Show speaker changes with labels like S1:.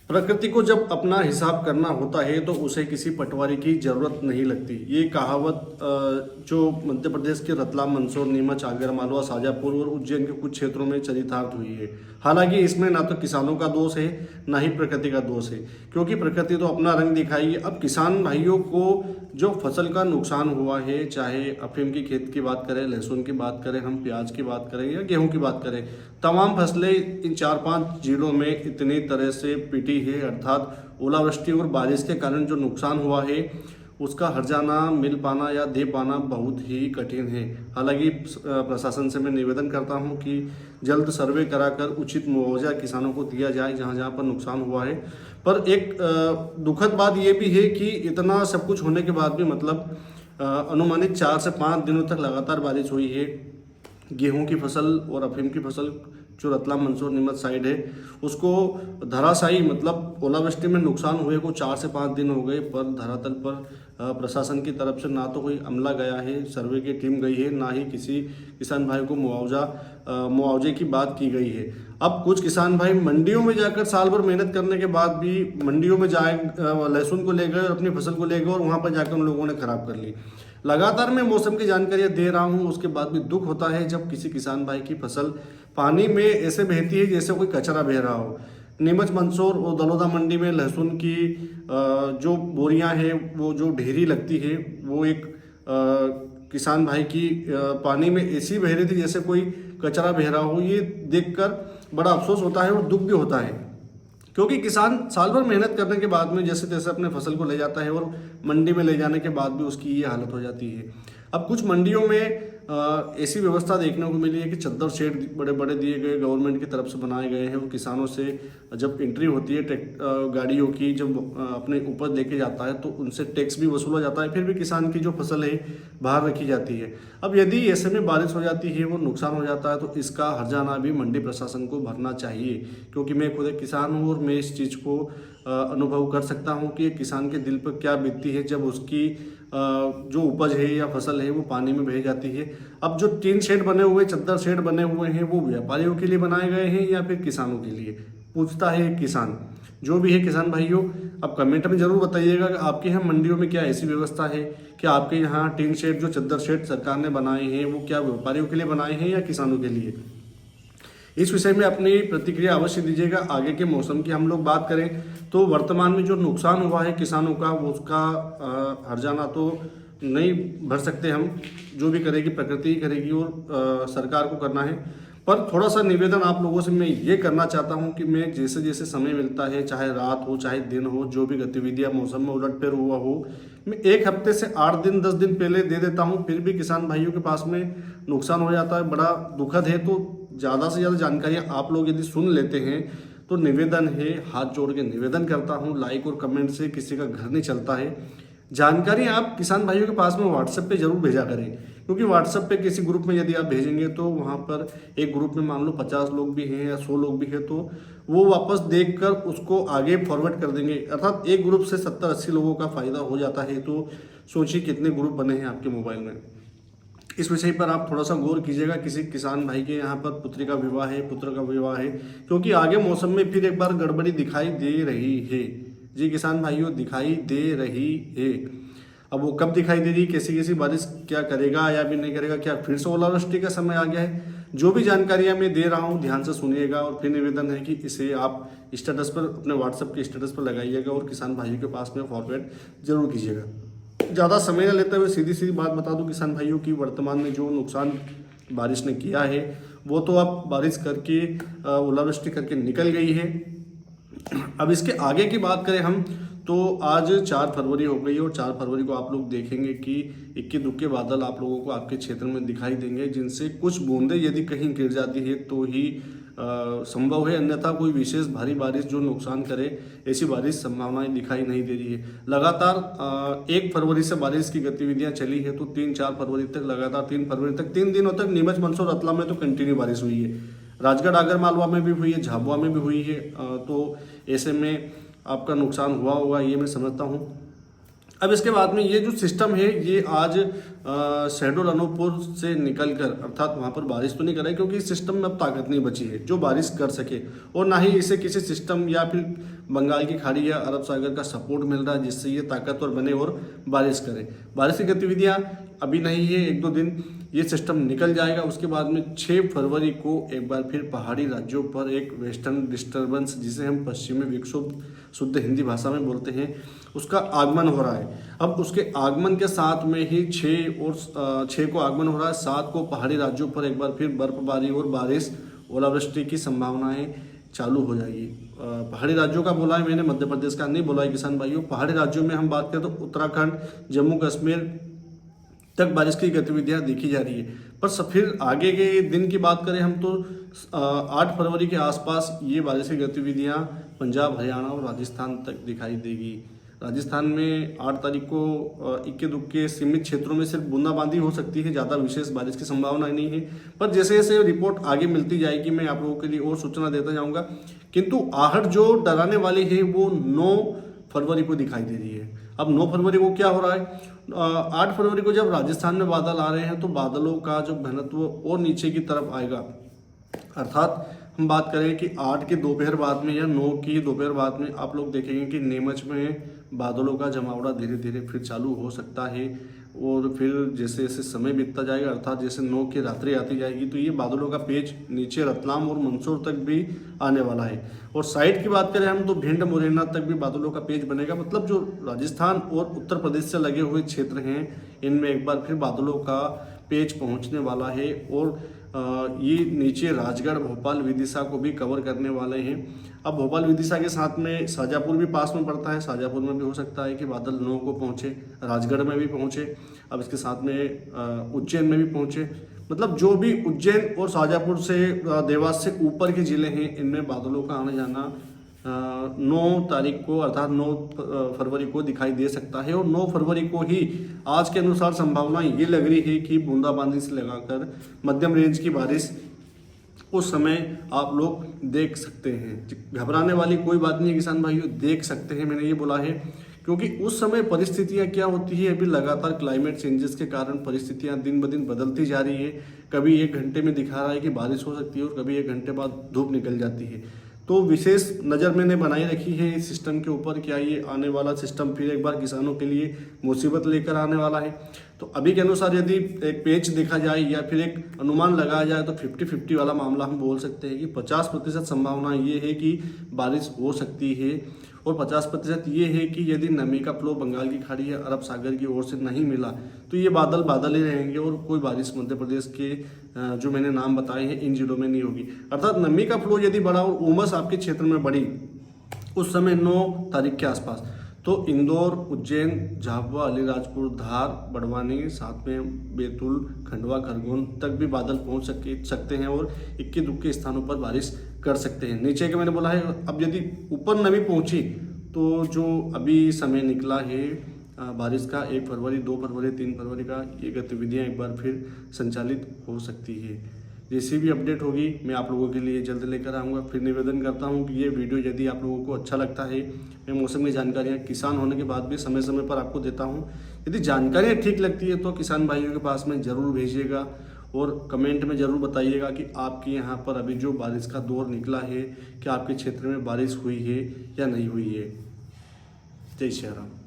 S1: प्रकृति को जब अपना हिसाब करना होता है तो उसे किसी पटवारी की जरूरत नहीं लगती। ये कहावत जो मध्य प्रदेश के रतलाम, मंदसौर, नीमच, आगरमालवा, शाजापुर और उज्जैन के कुछ क्षेत्रों में चरितार्थ हुई है। हालांकि इसमें ना तो किसानों का दोष है ना ही प्रकृति का दोष है, क्योंकि प्रकृति तो अपना रंग दिखाई। अब किसान भाइयों को जो फसल का नुकसान हुआ है, चाहे अफीम की खेत की बात करें, लहसुन की बात करें, हम प्याज की बात करें या गेहूं की बात करें, तमाम फसलें इन 4-5 जिलों में इतनी तरह से पिटी है। अर्थात ओलावृष्टि और बारिश के कारण जो नुकसान हुआ है उसका हर्जाना मिल पाना या दे पाना बहुत ही कठिन है। हालांकि प्रशासन से मैं निवेदन करता हूं कि जल्द सर्वे कराकर उचित मुआवजा किसानों को दिया जाए जहां जहां पर नुकसान हुआ है। पर एक दुखद बात यह भी है कि इतना सब कुछ होने के बाद भी मतलब अनुमानित 4 से 5 दिनों तक लगातार बारिश हुई है। गेहूं की फसल और अफीम की फसल जो रतलाम, मंदसौर, नीमच साइड है उसको धराशायी मतलब ओलावृष्टि में नुकसान हुए को 4 से 5 दिन हो गए, पर धरातल पर प्रशासन की तरफ से ना तो कोई अमला गया है, सर्वे की टीम गई है, ना ही किसी किसान भाई को मुआवजे की बात की गई है। अब कुछ किसान भाई मंडियों में जाकर साल भर मेहनत करने के बाद भी मंडियों में जाए लहसुन को ले गए, अपनी फसल को ले गए और वहाँ पर जाकर उन लोगों ने खराब कर ली। लगातार मैं मौसम की जानकारियां दे रहा हूं, उसके बाद भी दुख होता है जब किसी किसान भाई की फसल पानी में ऐसे बहती है जैसे कोई कचरा बह रहा हो। नीमच, मंदसौर और दलोदा मंडी में लहसुन की जो बोरियां हैं, वो जो ढेरी लगती है, वो एक किसान भाई की पानी में ऐसी बह रही थी जैसे कोई कचरा बह रहा हो। ये देखकर बड़ा अफसोस होता है और दुख भी होता है, क्योंकि किसान साल भर मेहनत करने के बाद में जैसे तैसे अपने फसल को ले जाता है और मंडी में ले जाने के बाद भी उसकी ये हालत हो जाती है। अब कुछ मंडियों में ऐसी व्यवस्था देखने को मिली है कि चद्दर शेड बड़े बड़े दिए गए, गवर्नमेंट की तरफ से बनाए गए हैं। वो किसानों से जब एंट्री होती है गाड़ियों की, जब अपने उपज लेके जाता है तो उनसे टैक्स भी वसूला जाता है, फिर भी किसान की जो फसल है बाहर रखी जाती है। अब यदि ऐसे में बारिश हो जाती है, वो नुकसान हो जाता है, तो इसका हर्जाना भी मंडी प्रशासन को भरना चाहिए। क्योंकि मैं खुद एक किसान हूँ और मैं इस चीज़ को अनुभव कर सकता हूँ कि किसान के दिल पर क्या बीतती है जब उसकी जो उपज है या फसल है वो पानी में बह जाती है। अब जो टीन शेड बने हुए, चद्दर शेड बने हुए हैं, वो व्यापारियों के लिए बनाए गए हैं या फिर किसानों के लिए, पूछता है किसान। जो भी है किसान भाइयों, अब कमेंट में जरूर बताइएगा कि आपके यहाँ मंडियों में क्या ऐसी व्यवस्था है कि आपके यहाँ टीन शेड, जो चद्दर शेड सरकार ने बनाए हैं, वो क्या व्यापारियों के लिए बनाए हैं या किसानों के लिए। इस विषय में अपनी प्रतिक्रिया अवश्य दीजिएगा। आगे के मौसम की हम लोग बात करें तो वर्तमान में जो नुकसान हुआ है किसानों का, वो उसका हर्जाना तो नहीं भर सकते हम, जो भी करेगी प्रकृति ही करेगी और सरकार को करना है। पर थोड़ा सा निवेदन आप लोगों से मैं ये करना चाहता हूँ कि मैं जैसे जैसे समय मिलता है, चाहे रात हो चाहे दिन हो, जो भी गतिविधियाँ मौसम में उलटफेर हुआ हो, मैं 1 हफ्ते से 8 दिन 10 दिन पहले दे देता हूँ। फिर भी किसान भाइयों के पास में नुकसान हो जाता है, बड़ा दुखद है। तो ज़्यादा से ज़्यादा जानकारियाँ आप लोग यदि सुन लेते हैं तो निवेदन है, हाथ जोड़ के निवेदन करता हूँ, लाइक और कमेंट से किसी का घर नहीं चलता है। जानकारी आप किसान भाइयों के पास में व्हाट्सएप पे जरूर भेजा करें, क्योंकि व्हाट्सएप पे किसी ग्रुप में यदि आप भेजेंगे तो वहाँ पर एक ग्रुप में मान लो 50 लोग भी हैं या 100 लोग भी हैं, तो वो वापस देखकर उसको आगे फॉरवर्ड कर देंगे। अर्थात एक ग्रुप से 70-80 लोगों का फायदा हो जाता है। तो सोचिए कितने ग्रुप बने हैं आपके मोबाइल में। इस विषय पर आप थोड़ा सा गौर कीजिएगा। किसी किसान भाई के यहाँ पर पुत्री का विवाह है, पुत्र का विवाह है, क्योंकि आगे मौसम में फिर एक बार गड़बड़ी दिखाई दे रही है। जी किसान भाइयों, दिखाई दे रही है। अब वो कब दिखाई दे रही, कैसी कैसी बारिश क्या करेगा या भी नहीं करेगा, क्या फिर से ओलावृष्टि का समय आ गया है, जो भी जानकारियाँ मैं दे रहा हूँ ध्यान से सुनिएगा। और फिर निवेदन है कि इसे आप स्टेटस पर, अपने व्हाट्सएप के स्टेटस पर लगाइएगा और किसान भाइयों के पास में फॉरवर्ड जरूर कीजिएगा। ज़्यादा समय न लेते हुए सीधी सीधी बात बता दूं किसान भाइयों की, वर्तमान में जो नुकसान बारिश ने किया है वो तो अब बारिश करके ओलावृष्टि करके निकल गई है। अब इसके आगे की बात करें हम तो आज 4 फरवरी हो गई और 4 फरवरी को आप लोग देखेंगे कि इक्के दुक्के बादल आप लोगों को आपके क्षेत्र में दिखाई देंगे, जिनसे कुछ बूंदें यदि कहीं गिर जाती है तो ही संभव है, अन्यथा कोई विशेष भारी बारिश जो नुकसान करे ऐसी बारिश संभावनाएं दिखाई नहीं दे रही है। लगातार 1 फरवरी से बारिश की गतिविधियां चली है, तो 3-4 फरवरी तक, लगातार 3 फरवरी तक 3 दिनों तक नीमच, मंदसौर, रतलाम में तो कंटिन्यू बारिश हुई है। राजगढ़, आगरमालवा में भी हुई है, झाबुआ में भी हुई है। तो ऐसे में आपका नुकसान हुआ होगा, ये मैं समझता हूँ। अब इसके बाद में ये जो सिस्टम है ये आज शहडोल अनूपपुर से निकलकर, अर्थात वहाँ पर बारिश तो नहीं कर रहा है क्योंकि इस सिस्टम में अब ताकत नहीं बची है जो बारिश कर सके, और ना ही इसे किसी सिस्टम या फिर बंगाल की खाड़ी या अरब सागर का सपोर्ट मिल रहा है जिससे ये ताकतवर बने और बारिश करे। बारिश की गतिविधियाँ अभी नहीं है, 1-2 दिन ये सिस्टम निकल जाएगा। उसके बाद में 6 फरवरी को एक बार फिर पहाड़ी राज्यों पर एक वेस्टर्न डिस्टर्बेंस, जिसे हम पश्चिमी विक्षोभ शुद्ध हिंदी भाषा में बोलते हैं, उसका आगमन हो रहा है। अब उसके आगमन के साथ में ही 6 को आगमन हो रहा है, 7 को पहाड़ी राज्यों पर एक बार फिर बर्फबारी और बारिश ओलावृष्टि की संभावनाएं चालू हो जाएगी। पहाड़ी राज्यों का बोला है मैंने, मध्य प्रदेश का नहीं बोला है किसान भाइयों। पहाड़ी राज्यों में हम बात करें तो उत्तराखंड, जम्मू कश्मीर तक बारिश की गतिविधियां देखी जा रही है। पर फिर आगे के दिन की बात करें हम तो 8 फरवरी के आसपास ये बारिश की गतिविधियां पंजाब, हरियाणा और राजस्थान तक दिखाई देगी। राजस्थान में 8 तारीख को इक्के दुक्के सीमित क्षेत्रों में सिर्फ बूंदाबांदी हो सकती है, ज़्यादा विशेष बारिश की संभावना नहीं है। पर जैसे जैसे रिपोर्ट आगे मिलती जाएगी मैं आप लोगों के लिए और सूचना देता जाऊँगा। किंतु आहट जो डराने वाली है वो 9 फरवरी को दिखाई दे रही है। अब 9 फरवरी को क्या हो रहा है, 8 फरवरी को जब राजस्थान में बादल आ रहे हैं तो बादलों का जो घनत्व और नीचे की तरफ आएगा। अर्थात हम बात करें कि 8 के दोपहर बाद में या 9 की दोपहर बाद में आप लोग देखेंगे कि नीमच में बादलों का जमावड़ा धीरे धीरे फिर चालू हो सकता है। और फिर जैसे जैसे समय बीतता जाएगा, अर्थात जैसे 9 की रात्रि आती जाएगी तो ये बादलों का पेच नीचे रतलाम और मंदसौर तक भी आने वाला है। और साइड की बात करें हम तो भिंड, मुरैना तक भी बादलों का पेच बनेगा। मतलब जो राजस्थान और उत्तर प्रदेश से लगे हुए क्षेत्र हैं इनमें एक बार फिर बादलों का पेच पहुंचने वाला है। और ये नीचे राजगढ़, भोपाल, विदिशा को भी कवर करने वाले हैं। अब भोपाल, विदिशा के साथ में शाजापुर भी पास में पड़ता है, शाजापुर में भी हो सकता है कि बादल 9 को पहुंचे, राजगढ़ में भी पहुंचे, अब इसके साथ में उज्जैन में भी पहुंचे। मतलब जो भी उज्जैन और शाजापुर से देवास से ऊपर के जिले हैं इनमें बादलों का आने जाना 9 तारीख को अर्थात 9 फरवरी को दिखाई दे सकता है। और 9 फरवरी को ही आज के अनुसार संभावना ये लग रही है कि बूंदाबांदी से लगाकर मध्यम रेंज की बारिश उस समय आप लोग देख सकते हैं। घबराने वाली कोई बात नहीं है किसान भाइयों, देख सकते हैं मैंने ये बोला है क्योंकि उस समय परिस्थितियां क्या होती है, अभी लगातार क्लाइमेट चेंजेस के कारण परिस्थितियां दिन ब दिन बदलती जा रही है। कभी 1 घंटे में दिखा रहा है कि बारिश हो सकती है और कभी 1 घंटे बाद धूप निकल जाती है। तो विशेष नज़र मैंने बनाई रखी है इस सिस्टम के ऊपर, क्या ये आने वाला सिस्टम फिर एक बार किसानों के लिए मुसीबत लेकर आने वाला है। तो अभी के अनुसार यदि एक पेच देखा जाए या फिर एक अनुमान लगाया जाए तो 50-50 वाला मामला हम बोल सकते हैं कि 50% संभावना ये है कि बारिश हो सकती है और 50% ये है कि यदि नमी का फ्लो बंगाल की खाड़ी या अरब सागर की ओर से नहीं मिला तो ये बादल ही रहेंगे और कोई बारिश मध्य प्रदेश के जो मैंने नाम बताए हैं इन जिलों में नहीं होगी। अर्थात नमी का फ्लो यदि बढ़ा और उमस आपके क्षेत्र में बढ़ी उस समय 9 तारीख के आसपास तो इंदौर, उज्जैन, झाबुआ, अलीराजपुर, धार, बड़वानी, साथ में बैतूल, खंडवा, खरगोन तक भी बादल पहुंच सकते हैं और इक्के दुक्के स्थानों पर बारिश कर सकते हैं। नीचे के मैंने बोला है, अब यदि ऊपर नमी पहुंची तो जो अभी समय निकला है बारिश का 1 फरवरी, 2 फरवरी, 3 फरवरी का, ये गतिविधियाँ एक बार फिर संचालित हो सकती है। जैसी भी अपडेट होगी मैं आप लोगों के लिए जल्द लेकर आऊँगा। फिर निवेदन करता हूँ कि ये वीडियो यदि आप लोगों को अच्छा लगता है, मैं मौसम की जानकारियाँ किसान होने के बाद भी समय समय पर आपको देता हूँ। यदि जानकारियाँ ठीक लगती है तो किसान भाइयों के पास में ज़रूर भेजिएगा और कमेंट में ज़रूर बताइएगा कि आपके यहाँ पर अभी जो बारिश का दौर निकला है क्या आपके क्षेत्र में बारिश हुई है या नहीं हुई है। जय श्री राम।